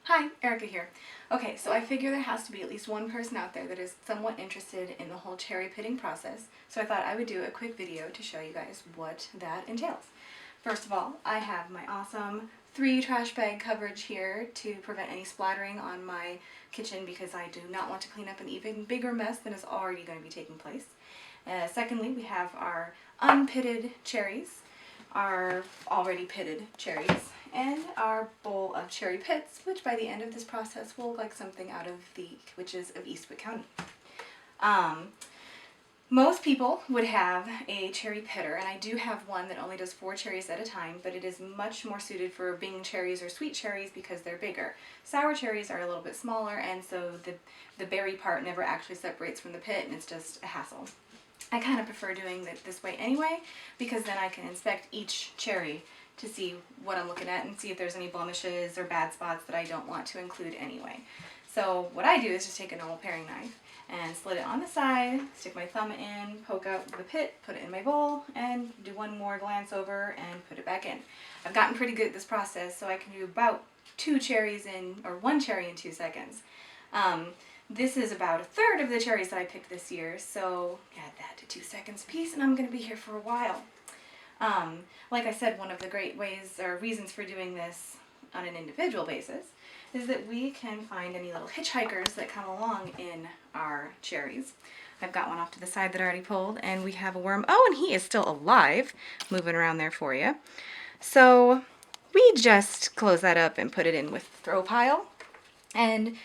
Hi, Erica here. Okay, so I figure there has to be at least one person out there that is somewhat interested in the whole cherry pitting process, so I thought I would do a quick video to show you guys what that entails. First of all, I have my awesome 3 trash bag coverage here to prevent any splattering on my kitchen because I do not want to clean up an even bigger mess than is already going to be taking place. Secondly, we have our unpitted cherries, our already pitted cherries, and our bowl of cherry pits, which by the end of this process will look like something out of the witches of Eastwood County. Most people would have a cherry pitter, and I do have one that only does 4 cherries at a time, but it is much more suited for Bing cherries or sweet cherries because they're bigger. Sour cherries are a little bit smaller, and so the berry part never actually separates from the pit, and it's just a hassle. I kind of prefer doing it this way anyway, because then I can inspect each cherry to see what I'm looking at and see if there's any blemishes or bad spots that I don't want to include anyway. So what I do is just take a normal paring knife and slit it on the side, stick my thumb in, poke out the pit, put it in my bowl, and do one more glance over and put it back in. I've gotten pretty good at this process, so I can do about 2 cherries in, or 1 cherry in 2 seconds. This is about 1/3 of the cherries that I picked this year, so add that to 2 seconds a piece, and I'm going to be here for a while. Like I said, one of the great ways or reasons for doing this on an individual basis is that we can find any little hitchhikers that come along in our cherries. I've got one off to the side that I already pulled, and we have a worm. Oh, and he is still alive, moving around there for you. So we just close that up and put it in with the throw pile, and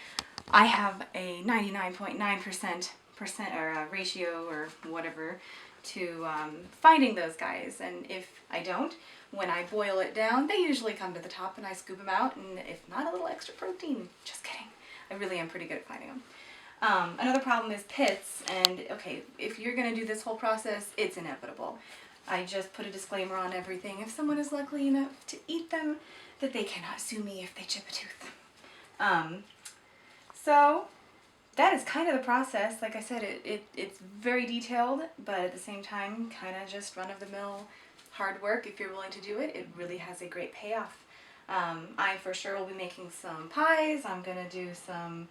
I have a 99.9% ratio or whatever to finding those guys, and if I don't, when I boil it down, they usually come to the top and I scoop them out, and if not, a little extra protein. Just kidding. I really am pretty good at finding them. Another problem is pits, and okay, if you're going to do this whole process, it's inevitable. I just put a disclaimer on everything. If someone is lucky enough to eat them, that they cannot sue me if they chip a tooth. So that is kind of the process. Like I said, it's very detailed, but at the same time, kind of just run-of-the-mill hard work. If you're willing to do it, it really has a great payoff. I for sure will be making some pies. I'm going to do some,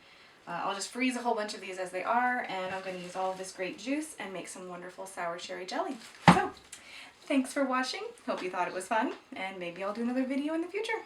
I'll just freeze a whole bunch of these as they are, and I'm going to use all of this grape juice and make some wonderful sour cherry jelly. So, thanks for watching. Hope you thought it was fun, and maybe I'll do another video in the future.